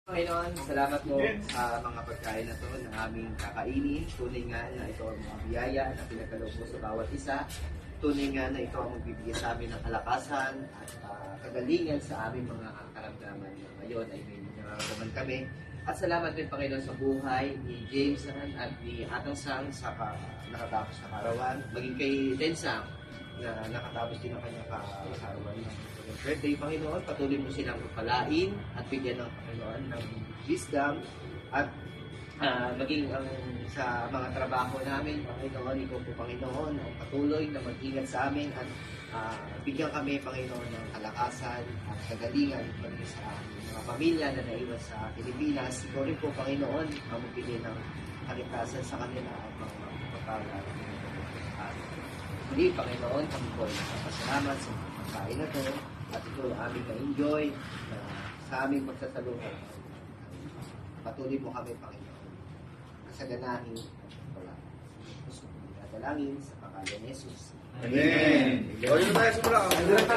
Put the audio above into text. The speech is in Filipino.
Panginoon, salamat mo sa mga pagkain na ito na aming kakainin. Tunay nga na ito ang mga biyaya na pinagkaloob mo sa bawat isa. Tunay nga na ito ang magbibigay sa amin ng kalakasan at kagalingan sa aming mga karamdaman. Ngayon ay may nararamdaman kami. At salamat din Panginoon sa buhay ni James at ni Atang Sang sa nakatapos na karawan. Maging kay Densang na nakatapos din ang kanyang karawan ng birthday, Panginoon. Patuloy mo silang palain at bigyan ng Panginoon ng wisdom at maging sa mga trabaho namin, Panginoon, ikaw po, Panginoon, ang patuloy na mag-ingat sa amin at bigyan kami, Panginoon, ng kalakasan at kagalingan maging sa mga pamilya na naiwan sa Pilipinas. Ikaw rin po, Panginoon, ang magbigay ng kaligtasan sa kanila at mga pagpapala. Muli, Panginoon, kami po ay napasalamat sa mga pagkain na ito at ito aming na-enjoy na sa aming pagsasalungan. Patuloy mo kami, Panginoon. Kasaganahin at wala. Gusto ko dalangin sa pangalan ni Jesus. Amen.